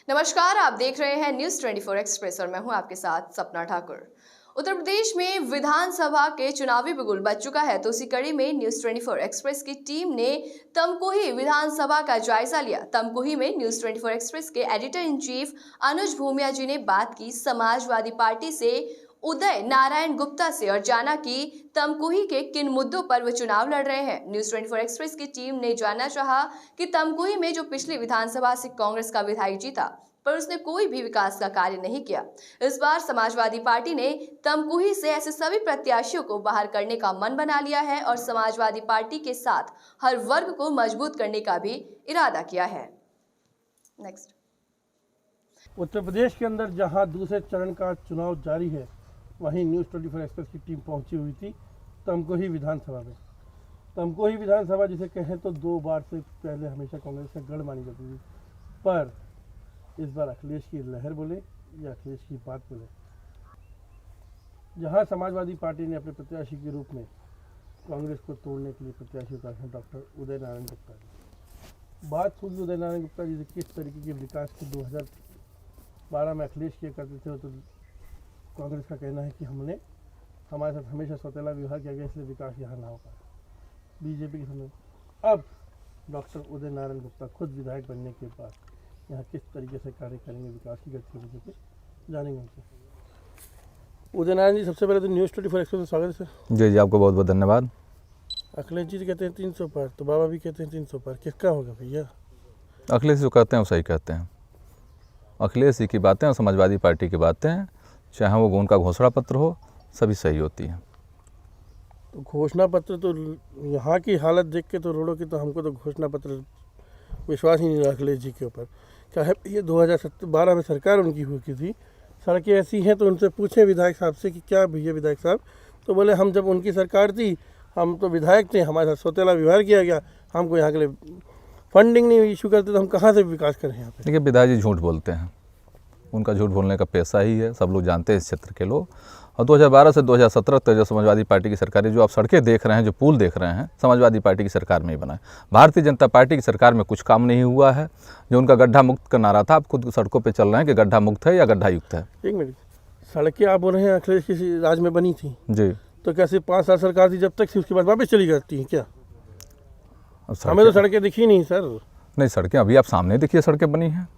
नमस्कार, आप देख रहे हैं न्यूज 24 एक्सप्रेस और मैं हूं आपके साथ सपना ठाकुर। उत्तर प्रदेश में विधानसभा के चुनावी बिगुल बज चुका है, तो उसी कड़ी में न्यूज 24 एक्सप्रेस की टीम ने तमकुही विधानसभा का जायजा लिया। तमकुही में न्यूज 24 एक्सप्रेस के एडिटर इन चीफ अनुज भूमिया जी ने बात की समाजवादी पार्टी से उदय नारायण गुप्ता से और जाना कि तमकुही के किन मुद्दों पर वो चुनाव लड़ रहे हैं। न्यूज 24 एक्सप्रेस की टीम ने जानना चाहा कि तमकुही में जो पिछली विधानसभा से कांग्रेस का विधायक जीता पर उसने कोई भी विकास का कार्य नहीं किया, इस बार समाजवादी पार्टी ने तमकुही से ऐसे सभी प्रत्याशियों को बाहर करने का मन बना लिया है और समाजवादी पार्टी के साथ हर वर्ग को मजबूत करने का भी इरादा किया है। नेक्स्ट, उत्तर प्रदेश के अंदर जहां दूसरे चरण का चुनाव जारी है, वहीं न्यूज़ 24 एक्सप्रेस की टीम पहुंची हुई थी तमकुही विधानसभा में। तमकुही विधानसभा जिसे कहें तो 2 बार से पहले हमेशा कांग्रेस का गढ़ मानी जाती थी, पर इस बार अखिलेश की लहर बोले या अखिलेश की बात बोले, जहां समाजवादी पार्टी ने अपने प्रत्याशी के रूप में कांग्रेस को तोड़ने के लिए प्रत्याशी उतारे हैं डॉक्टर उदय नारायण गुप्ता जी। बात होगी उदय नारायण गुप्ता जी से किस तरीके के विकास की 2012 में अखिलेश किया करते थे, तो कांग्रेस का कहना है कि हमारे साथ हमेशा सौतेला व्यवहार किया गया, इसलिए विकास यहाँ ना हो पाया। बीजेपी के समय अब डॉक्टर उदय नारायण गुप्ता खुद विधायक बनने के बाद यहाँ किस तरीके से कार्य करेंगे, विकास की गतिविधियों को जानेंगे उनसे। उदय नारायण जी, सबसे पहले तो न्यूज़ 24 एक्सप्रेस में स्वागत है सर। जी, आपको बहुत बहुत धन्यवाद। अखिलेश जी कहते हैं 300 पार, तो बाबा भी कहते हैं 300 पार, किसका होगा भैया? अखिलेश जो कहते हैं वो सही कहते हैं। अखिलेश जी की बातें और समाजवादी पार्टी की बातें, चाहे वो उनका घोषणा पत्र हो, सभी सही होती हैं। तो घोषणा पत्र तो यहाँ की हालत देख के तो रोडों की, तो हमको तो घोषणा पत्र विश्वास ही नहीं रहा अखिलेश जी के ऊपर। क्या है, ये 2012 में सरकार उनकी हुई थी, सड़कें ऐसी हैं, तो उनसे पूछे विधायक साहब से कि क्या भैया विधायक साहब, तो बोले हम जब उनकी सरकार थी हम तो विधायक थे, हमारे साथ सौतेला व्यवहार किया गया, हमको यहाँ के लिए फंडिंग नहीं इशू करते, तो हम कहाँ से विकास करें यहाँ पे। देखिए, विधायक जी झूठ बोलते हैं, उनका झूठ बोलने का पेशा ही है, सब लोग जानते हैं इस क्षेत्र के लोग। और 2012 से 2017 तक जो समाजवादी पार्टी की सरकार है, जो आप सड़कें देख रहे हैं, जो पुल देख रहे हैं, समाजवादी पार्टी की सरकार में ही बना है। भारतीय जनता पार्टी की सरकार में कुछ काम नहीं हुआ है। जो उनका गड्ढा मुक्त का नारा था, आप खुद सड़कों पे चल रहे हैं कि गड्ढा मुक्त है या गड्ढा युक्त है। एक मिनट, सड़कें आप बोल रहे हैं अखिलेश की राज में बनी थी जी, तो कैसे 5 साल सरकार थी जब तक थी, उसके बाद वापस चली जाती हैं क्या? हमें तो सड़कें दिखी नहीं सर। नहीं, सड़कें अभी आप सामने देखिए, सड़कें बनी हैं,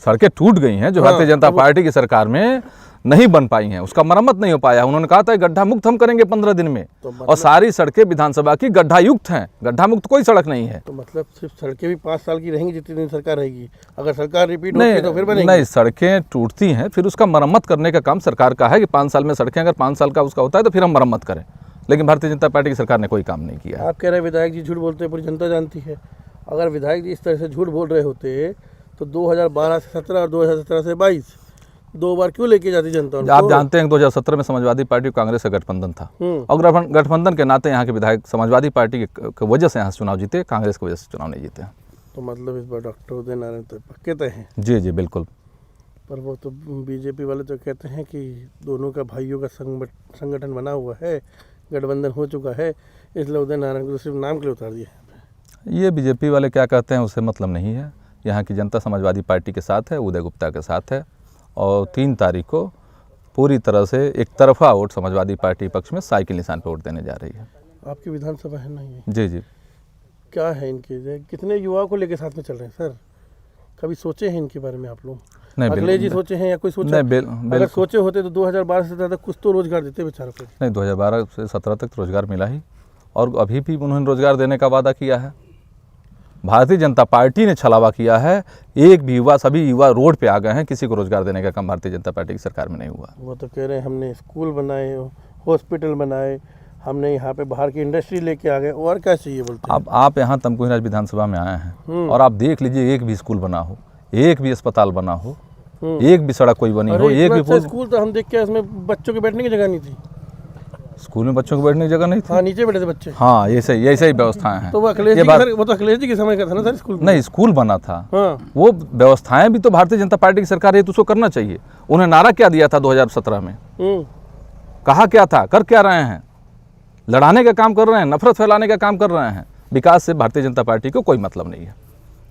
सड़कें टूट गई हैं जो भारतीय जनता पार्टी की सरकार में नहीं बन पाई हैं, उसका मरम्मत नहीं हो पाया। उन्होंने कहा था गड्ढा मुक्त हम करेंगे 15 दिन में, और सारी सड़कें विधानसभा की गड्ढा युक्त हैं, गड्ढा मुक्त कोई सड़क नहीं है। तो मतलब सिर्फ सड़कें भी 5 साल की रहेंगी जितनी दिन सरकार रहेगी, अगर सरकार रिपीट होती है तो फिर बनेगी? नहीं, सड़कें टूटती हैं, फिर उसका मरम्मत करने का काम सरकार का है कि 5 साल में सड़कें, अगर 5 साल का उसका होता है तो फिर हम मरम्मत करें, लेकिन भारतीय जनता पार्टी की सरकार ने कोई काम नहीं किया। आप कह रहे हैं विधायक जी झूठ बोलते हैं, पूरी जनता जानती है। अगर विधायक जी इस तरह से झूठ बोल रहे होते तो 2012 से 17 और 2017 से 22 2 बार क्यों लेके जाती जनता उनको? आप जानते हैं 2017 में समाजवादी पार्टी और कांग्रेस का गठबंधन था, और गठबंधन के नाते यहाँ के विधायक समाजवादी पार्टी की वजह से यहाँ से चुनाव जीते, कांग्रेस की वजह से चुनाव नहीं जीते। तो मतलब इस बार डॉक्टर उदय नारायण तो पक्के तय हैं? जी जी बिल्कुल। पर वो तो बीजेपी वाले तो कहते हैं कि दोनों का भाइयों का संगठन बना हुआ है, गठबंधन हो चुका है, इसलिए उदय नारायण को सिर्फ नाम के लिए उतार दिया। ये बीजेपी वाले क्या कहते हैं उससे मतलब नहीं है। यहाँ की जनता समाजवादी पार्टी के साथ है, उदय गुप्ता के साथ है, और 3 तारीख को पूरी तरह से एक तरफा वोट समाजवादी पार्टी पक्ष में साइकिल निशान पर वोट देने जा रही है। आपकी विधानसभा है ना ये? जी जी। क्या है इनके, कितने युवाओं को लेकर साथ में चल रहे हैं सर? कभी सोचे हैं इनके बारे में आप लोग? नहीं, अखिलेश जी सोचे हैं या कोई सोचा? नहीं, अगर सोचे होते तो 2012 से ज़्यादा कुछ तो रोजगार देते बेचारों को। नहीं, 2012 से 17 तक तो रोजगार मिला ही, और अभी भी उन्होंने रोजगार देने का वादा किया है। भारतीय जनता पार्टी ने छलावा किया है, एक भी युवा, सभी युवा रोड पे आ गए हैं, किसी को रोजगार देने का काम भारतीय जनता पार्टी की सरकार में नहीं हुआ। वो तो कह रहे हैं हमने स्कूल बनाए, हॉस्पिटल बनाए, हमने यहाँ पे बाहर की इंडस्ट्री लेके आ गए, और क्या चाहिए बोलते हैं? आप यहाँ तमकुही राज विधानसभा में आए हैं और आप देख लीजिए, एक भी स्कूल बना हो, एक भी अस्पताल बना हो, एक भी सड़क कोई बनी हो, एक भी स्कूल तो हम देख के इसमें बच्चों के बैठने की जगह नहीं थी। स्कूल में बच्चों को बैठने की जगह नहीं थी? हाँ, नीचे बैठे थे बच्चे। हाँ, ऐसे ही व्यवस्थाएं हैं। तो वो तो अखिलेश जी के समय का था ना सर स्कूल? नहीं, स्कूल बना था। हाँ। वो व्यवस्थाएं भी तो भारतीय जनता पार्टी की सरकार है, तो उसको करना चाहिए। उन्हें नारा क्या दिया था 2017 में? कहा क्या था, कर क्या रहे हैं? लड़ाने का काम कर रहे हैं, नफरत फैलाने का काम कर रहे हैं। विकास से भारतीय जनता पार्टी को कोई मतलब नहीं है।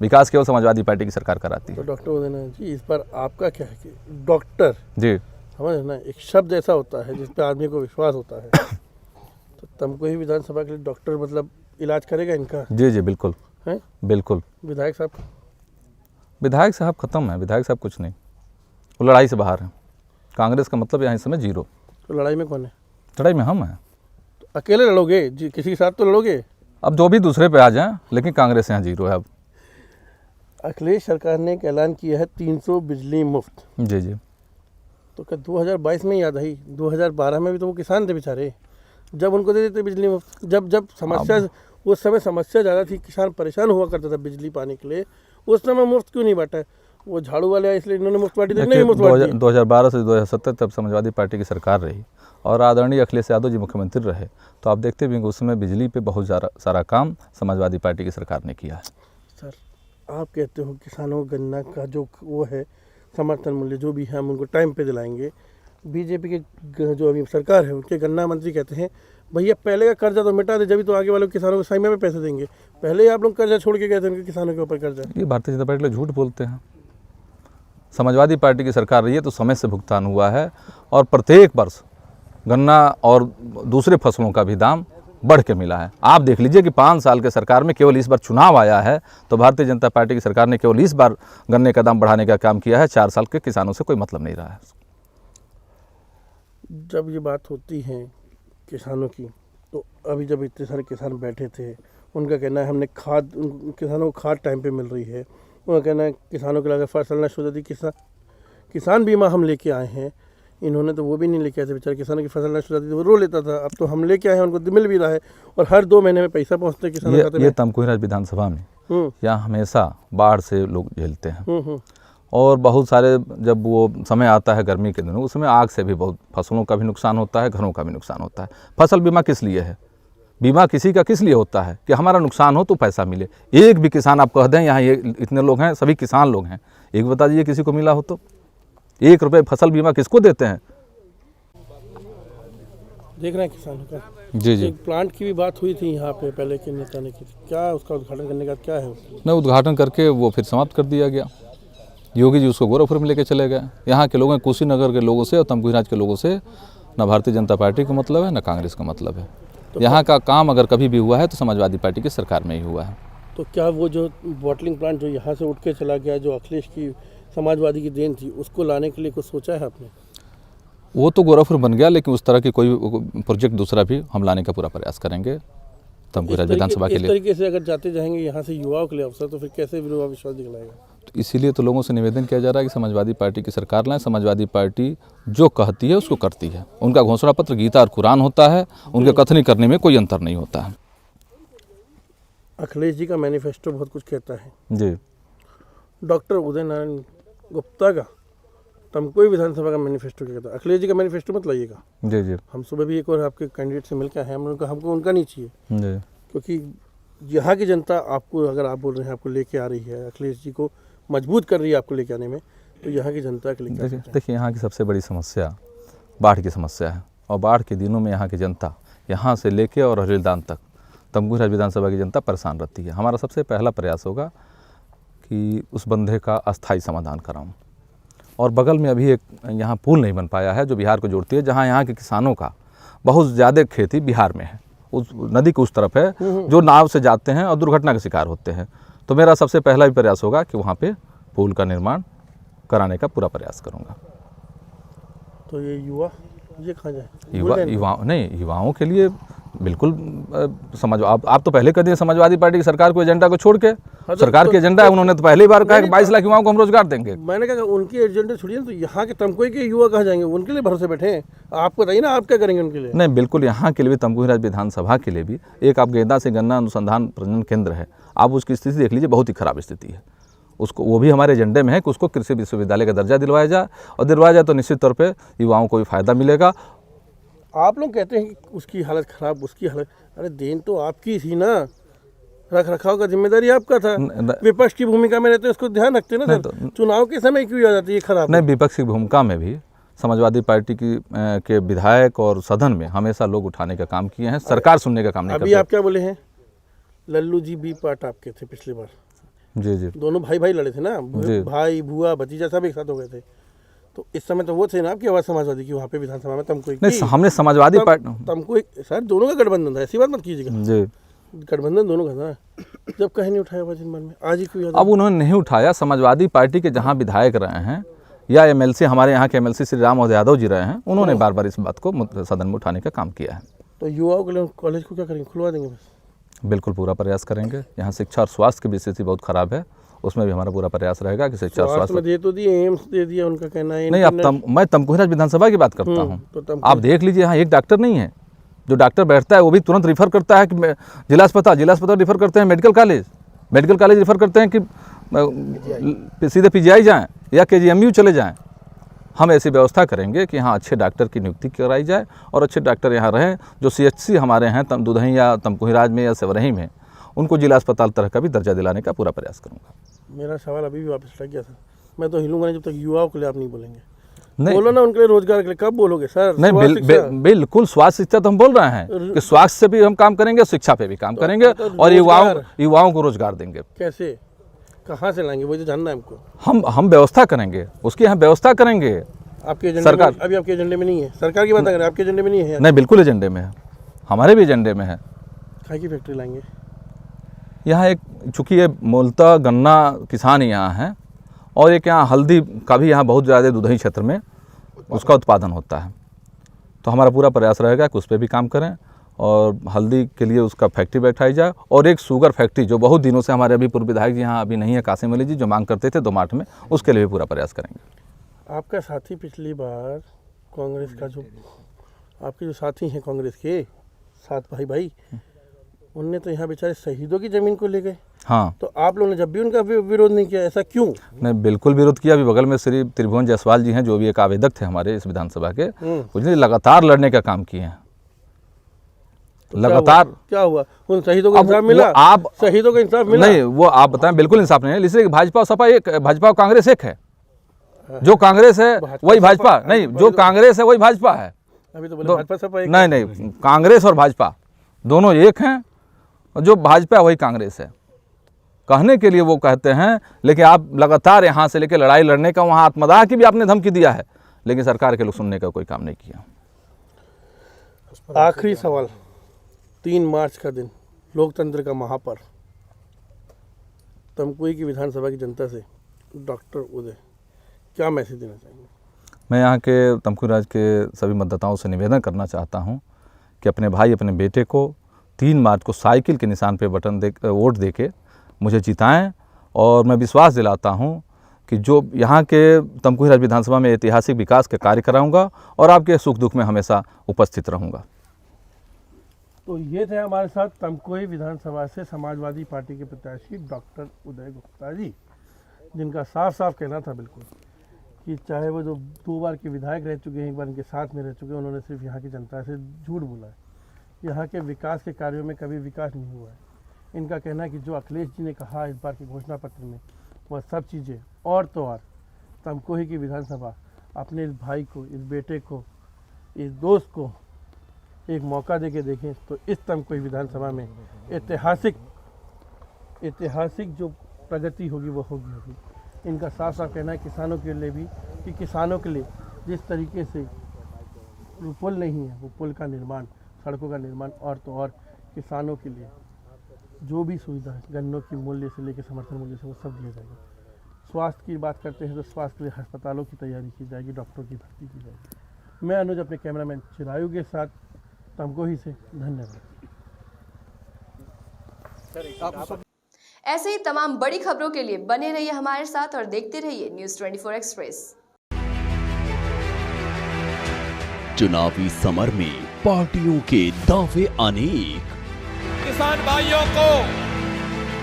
विकास केवल समाजवादी पार्टी की सरकार कराती तो है। डॉक्टर उदय नारायण जी, इस पर आपका क्या है कि डॉक्टर जी समझ ना, एक शब्द ऐसा होता है जिस पे आदमी को विश्वास होता है, तो तमकुही विधानसभा के लिए डॉक्टर मतलब इलाज करेगा इनका, जी जी बिल्कुल है? बिल्कुल। विधायक साहब खत्म है, विधायक साहब कुछ नहीं, वो लड़ाई से बाहर है। कांग्रेस का मतलब यहाँ इस समय जीरो। तो लड़ाई में कौन है? लड़ाई में हम हैं। तो अकेले लड़ोगे जी, किसी के साथ तो लड़ोगे? अब जो भी दूसरे पे आ जाएं, लेकिन कांग्रेस यहाँ जीरो है अब। अखिलेश सरकार ने एक ऐलान किया है 300 बिजली मुफ्त। जी जी तो क्या 2022 में याद आई? 2012 में भी तो वो किसान थे बेचारे, जब उनको दे देते बिजली मुफ्त। जब समस्या, उस समय समस्या ज़्यादा थी, किसान परेशान हुआ करता था बिजली पाने के लिए, उस समय मुफ्त क्यों नहीं बांटा? वो झाड़ू वाले आए इसलिए इन्होंने मुफ्त बांटी, देखने मुफ्त बांटी। 2012 से 2017 तक समाजवादी पार्टी की सरकार रही और आदरणीय अखिलेश यादव जी मुख्यमंत्री रहे, तो आप देखते भी होंगे उस समय बिजली पे बहुत सारा काम समाजवादी पार्टी की सरकार ने किया है। सर, आप कहते हो किसानों को गन्ना का जो वो है समर्थन मूल्य जो भी है हम उनको टाइम पे दिलाएंगे। बीजेपी के जो अभी सरकार है उनके गन्ना मंत्री कहते हैं भैया पहले का कर्जा तो मिटा दे, जब तो आगे वाले किसानों को सही में पैसे देंगे। पहले ही आप लोग कर्जा छोड़ के गए थे उनके किसानों के ऊपर कर्जा। ये भारतीय जनता पार्टी लोग झूठ बोलते हैं। समाजवादी पार्टी की सरकार रही है तो समय से भुगतान हुआ है और प्रत्येक वर्ष गन्ना और दूसरे फसलों का भी दाम बढ़ के मिला है। आप देख लीजिए कि 5 साल के सरकार में केवल इस बार चुनाव आया है तो भारतीय जनता पार्टी की सरकार ने केवल इस बार गन्ने का दाम बढ़ाने का काम किया है। 4 साल के किसानों से कोई मतलब नहीं रहा है। जब ये बात होती है किसानों की, तो अभी जब इतने सारे किसान बैठे थे, उनका कहना है हमने खाद, किसानों को खाद टाइम पे मिल रही है, उनका कहना है किसानों के लिए फसल नष्ट हो जाती, किसान बीमा हम लेके आए हैं। इन्होंने तो वो भी नहीं लेके आए थे, बेचारे किसानों की फसल नष्ट हो जाती थी वो रो लेता था। अब तो हम लेके आए हैं, उनको मिल भी रहा है और हर 2 महीने में पैसा पहुँचता है किसानों के खाते में। ये तमकुही विधानसभा में यहाँ हमेशा बाढ़ से लोग झेलते हैं और बहुत सारे जब वो समय आता है गर्मी के दिनों, उस समय आग से भी बहुत फसलों का भी नुकसान होता है, घरों का भी नुकसान होता है। फसल बीमा किस लिए है? बीमा किसी का किस लिए होता है? कि हमारा नुकसान हो तो पैसा मिले। एक भी किसान आप कह दें यहाँ ये इतने लोग हैं, सभी किसान लोग हैं, एक बता दीजिए किसी को मिला हो तो? 1 रुपये फसल बीमा किसको देते हैं? देख रहे हैं किसानों का। जी जी। एक प्लांट की भी बात हुई थी यहाँ पे पहले के नेता ने की, क्या उसका उद्घाटन करने का क्या है? नहीं, उद्घाटन करके वो फिर समाप्त कर दिया गया। योगी जी उसको गोरखपुर में लेके चले गए। यहाँ के लोगों, कुशीनगर के लोगों से और तमकुही राज के लोगों से ना भारतीय जनता पार्टी का मतलब है ना कांग्रेस का मतलब है। यहाँ का काम अगर कभी भी हुआ है तो समाजवादी पार्टी की सरकार में ही हुआ है। तो क्या वो जो बॉटलिंग प्लांट जो यहाँ से उठ के चला गया, जो अखिलेश की समाजवादी की देन थी, उसको लाने के लिए कुछ सोचा है आपने? वो तो गोरखपुर बन गया, लेकिन उस तरह की कोई प्रोजेक्ट दूसरा भी हम लाने का पूरा प्रयास करेंगे तमकुही राज विधानसभा के लिए। इस तरीके से अगर जाते जाएंगे यहाँ से युवाओं के लिए अवसर, तो फिर कैसे विश्वास दिखलाएगा? तो इसीलिए तो लोगों से निवेदन किया जा रहा है कि समाजवादी पार्टी की सरकार लाएं। समाजवादी पार्टी जो कहती है उसको करती है। उनका घोषणा पत्र गीता और कुरान होता है, उनके कथनी करने में कोई अंतर नहीं होता है। अखिलेश जी का मैनिफेस्टो बहुत कुछ कहता है जी। डॉक्टर उदय नारायण गुप्ता का तमकुही विधानसभा का मैनिफेस्टो क्या कहता है? अखिलेश जी का मैनिफेस्टो मत लाइएगा। जी जी हम सुबह भी एक और आपके कैंडिडेट से मिलकर आए हैं, हमको उनका नहीं चाहिए, जी। क्योंकि यहाँ की जनता आपको, अगर आप बोल रहे हैं आपको लेके आ रही है, अखिलेश जी को मजबूत कर रही है आपको लेके आने में, तो यहाँ की जनता के लिए देखिए यहाँ की सबसे बड़ी समस्या बाढ़ की समस्या है और बाढ़ के दिनों में यहाँ की जनता यहाँ से लेके और हरिलदान तक तमकुही राज विधानसभा की जनता परेशान रहती है। हमारा सबसे पहला प्रयास होगा कि उस बंधे का अस्थायी समाधान कराऊं। और बगल में अभी एक यहाँ पुल नहीं बन पाया है जो बिहार को जोड़ती है, जहाँ यहाँ के किसानों का बहुत ज़्यादा खेती बिहार में है, उस नदी के उस तरफ है, जो नाव से जाते हैं और दुर्घटना का शिकार होते हैं। तो मेरा सबसे पहला भी प्रयास होगा कि वहाँ पे पुल का निर्माण कराने का पूरा प्रयास करूँगा। तो ये युवा ये कहाँ जाए? युवाओं के लिए बिल्कुल आप तो पहले कह दिए समाजवादी पार्टी की सरकार को एजेंडा को छोड़ के। सरकार के एजेंडा है, उन्होंने तो पहली बार कहा कि 22 लाख युवाओं को हम रोजगार देंगे। मैंने कहा उनके एजेंडे छोड़िए, तो यहाँ के तमकुही के युवा कहाँ जाएंगे? उनके लिए भरोसे बैठे हैं, आप बताइए ना आप क्या करेंगे उनके लिए? नहीं, बिल्कुल यहाँ के लिए भी, तमकुही राज विधानसभा के लिए भी एक आप गेंदा से गन्ना अनुसंधान प्रजनन केंद्र है, आप उसकी स्थिति देख लीजिए, बहुत ही खराब स्थिति है। उसको, वो भी हमारे एजेंडे में है कि उसको कृषि विश्वविद्यालय का दर्जा दिलवाया जाए, और दिलवाया जाए तो निश्चित तौर पर युवाओं को भी फायदा मिलेगा। आप लोग कहते हैं कि उसकी हालत खराब, उसकी हालत, अरे देन तो आपकी थी ना, रख रखाव का जिम्मेदारी आपका था। विपक्ष की भूमिका में रहते उसको ध्यान रखते ना सर, तो चुनाव के समय क्यों आ जाती है खराब? नहीं, विपक्ष की भूमिका में भी समाजवादी पार्टी के विधायक और सदन में हमेशा लोग उठाने का काम किए हैं, सरकार सुनने का काम नहीं करते। अभी आप क्या बोले हैं? लल्लू जी बी पार्ट आपके थे पिछली बार, जी जी दोनों भाई भाई लड़े थे ना, जी। भाई बुआ भतीजा सब एक साथ हो गए थे। तो इस समय तो वो थे ना आपकी आवाज़ समाजवादी की वहाँ पे विधानसभा में, तुमको नहीं, हमने समाजवादी पार्टी तुमको सर दोनों का गठबंधन था, ऐसी बात मत कीजिएगा। जी, गठबंधन दोनों का था, जब कहीं नहीं उठाया आवाज़ इन मन में, आज ही क्यों याद अब उन्होंने नहीं उठाया। समाजवादी पार्टी के जहाँ विधायक रहे हैं या एमएलसी, हमारे यहाँ के एमएलसी श्री राम यादव जी रहे हैं, उन्होंने बार बार इस बात को सदन में उठाने का काम किया है। तो युवाओं के लिए कॉलेज को क्या करेंगे, खुलवा देंगे बस? बिल्कुल पूरा प्रयास करेंगे। यहाँ शिक्षा और स्वास्थ्य की भी स्थिति बहुत खराब है, उसमें भी हमारा पूरा प्रयास रहेगा कि शिक्षा और स्वास्थ्य में स्वास्थ्य। दे तो दिए, एम्स दे दिया, उनका कहना है नहीं, अब मैं तमकुहीराज विधानसभा की बात करता हूँ। तो आप देख लीजिए, यहाँ एक डॉक्टर नहीं है। जो डॉक्टर बैठता है वो भी तुरंत रिफ़र करता है कि जिला अस्पताल रिफ़र करते हैं, मेडिकल कॉलेज रिफ़र करते हैं कि सीधे पीजीआई जाएँ या केजीएमयू चले जाएँ। हम ऐसी व्यवस्था करेंगे कि यहाँ अच्छे डॉक्टर की नियुक्ति कराई जाए और अच्छे डॉक्टर यहाँ रहें। जो सीएचसी हमारे हैं दुधही या तमकुहीराज में या सेवरही में, उनको जिला अस्पताल तरह का भी दर्जा दिलाने का पूरा प्रयास करूँगा। मेरा सवाल अभी भी वापस लग गया था, मैं तो हिलूंगा नहीं जब तक युवाओं के लिए आप नहीं बोलेंगे। नहीं, बोलो ना उनके लिए, रोजगार के लिए कब बोलोगे सर? नहीं, बिल्कुल स्वास्थ्य शिक्षा तो हम बोल रहे हैं कि स्वास्थ्य से भी हम काम करेंगे, शिक्षा पे भी काम करेंगे और युवाओं को रोजगार देंगे। कैसे, कहाँ से लाएंगे, वो तो जानना है हमको। हम व्यवस्था करेंगे, उसकी हम व्यवस्था करेंगे। आपके एजेंडे सरकार में, अभी आपके एजेंडे में नहीं है, सरकार की बात करें, आपके एजेंडे में नहीं है? नहीं, बिल्कुल एजेंडे में है, हमारे भी एजेंडे में है। खाई की फैक्ट्री लाएंगे यहाँ एक, चूँकि ये मूलतः गन्ना किसान यहाँ हैं और एक यहाँ हल्दी का भी यहाँ बहुत ज़्यादा दुधही क्षेत्र में उसका उत्पादन होता है, तो हमारा पूरा प्रयास रहेगा कि उस पर भी काम करें और हल्दी के लिए उसका फैक्ट्री बैठाई जाए। और एक शुगर फैक्ट्री जो बहुत दिनों से हमारे अभी पूर्व विधायक जी यहाँ अभी नहीं है, कासिम अली जी, जो मांग करते थे 2 मार्च में, उसके लिए भी पूरा प्रयास करेंगे। आपका साथी पिछली बार कांग्रेस का, जो आपके जो साथी हैं कांग्रेस के 7 भाई, उनने तो यहाँ बेचारे शहीदों की ज़मीन को ले गए। हाँ, तो आप लोगों ने जब भी उनका विरोध नहीं किया, ऐसा क्यों? नहीं, बिल्कुल विरोध किया। अभी बगल में श्री त्रिभुवन जायसवाल जी हैं, जो भी एक आवेदक थे हमारे इस विधानसभा के, उसने लगातार लड़ने का काम किए हैं। तो लगातार क्या हुआ? उन शहीदों को इंसाफ मिला? आप शहीदों को इंसाफ मिला? नहीं, वो आप बताएं, बिल्कुल इंसाफ नहीं है। इसलिए भाजपा और सपा एक, भाजपा और कांग्रेस एक है। जो कांग्रेस है वही भाजपा, नहीं, जो कांग्रेस है वही भाजपा है। अभी तो बोले भाजपा सपा एक। नहीं, कांग्रेस और भाजपा दोनों एक हैं, और जो भाजपा है वही कांग्रेस है। कहने के लिए वो कहते हैं, लेकिन आप लगातार यहाँ से लेकर लड़ाई लड़ने का, वहाँ आत्मदाह की भी आपने धमकी दिया है, लेकिन सरकार के लोग सुनने का कोई काम नहीं किया। आखिरी सवाल, 3 मार्च का दिन, लोकतंत्र का महापर्व, तमकुही की विधानसभा की जनता से डॉक्टर उदय क्या मैसेज देना चाहेंगे? मैं यहाँ के तमकुहीराज के सभी मतदाताओं से निवेदन करना चाहता हूँ कि अपने भाई, अपने बेटे को 3 मार्च को साइकिल के निशान पे वोट देके मुझे जिताएं। और मैं विश्वास दिलाता हूं कि जो यहाँ के तमकुहीराज विधानसभा में ऐतिहासिक विकास के कार्य कराऊंगा और आपके सुख दुख में हमेशा उपस्थित रहूंगा। तो ये थे हमारे साथ तमकुही विधानसभा से समाजवादी पार्टी के प्रत्याशी डॉक्टर उदय गुप्ता जी, जिनका साफ साफ कहना था बिल्कुल कि चाहे वो जो 2 बार के विधायक रह चुके हैं, 1 बार इनके साथ में रह चुके हैं, उन्होंने सिर्फ यहाँ की जनता से झूठ बोला है। यहाँ के विकास के कार्यों में कभी विकास नहीं हुआ है। इनका कहना है कि जो अखिलेश जी ने कहा इस बार के घोषणा पत्र में, वह सब चीज़ें और तो और तमकुही की विधानसभा अपने इस भाई को, इस बेटे को, इस दोस्त को एक मौका दे के देखें तो इस तमकुही विधानसभा में ऐतिहासिक जो प्रगति होगी वो होगी। इनका साफ साफ कहना है किसानों के लिए भी, कि किसानों के लिए जिस तरीके से पुल नहीं है, वो पुल का निर्माण, सड़कों का निर्माण, और तो और किसानों के लिए जो भी सुविधा है, गन्नों की मूल्य से लेकर समर्थन मूल्य से, वो सब दिया जाएगा। स्वास्थ्य की बात करते हैं तो स्वास्थ्य के लिए अस्पतालों की तैयारी की जाएगी, डॉक्टरों की भर्ती की जाएगी। मैं अनुज अपने कैमरामैन चिरायु के साथ तमकुही से, धन्यवाद। ऐसे ही तमाम बड़ी खबरों के लिए बने रहिए हमारे साथ और देखते रहिए न्यूज़ 24 एक्सप्रेस। चुनावी समर में पार्टियों के दावे अनेक। किसान भाइयों को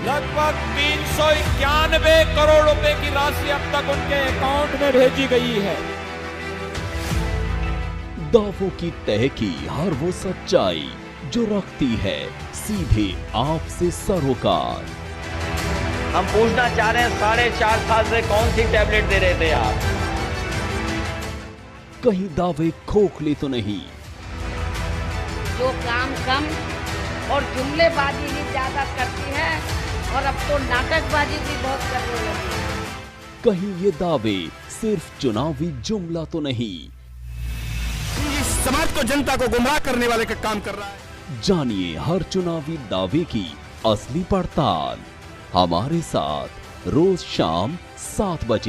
लगभग 391 करोड़ रुपए की राशि अब तक उनके अकाउंट में भेजी गई है। दावों की तह की हर वो सच्चाई जो रखती है सीधे आपसे सरोकार। हम पूछना चाह रहे हैं 4.5 साल से कौन सी टैबलेट दे रहे थे आप? कहीं दावे खोखले तो नहीं? जो काम कम और जुमलेबाजी ही ज्यादा करती है और अब तो नाटकबाजी भी बहुत करने लगी। कहीं ये दावे सिर्फ चुनावी जुमला तो नहीं, इस समाज को, जनता को गुमराह करने वाले का काम कर रहा है। जानिए हर चुनावी दावे की असली पड़ताल हमारे साथ रोज शाम 7 बजे।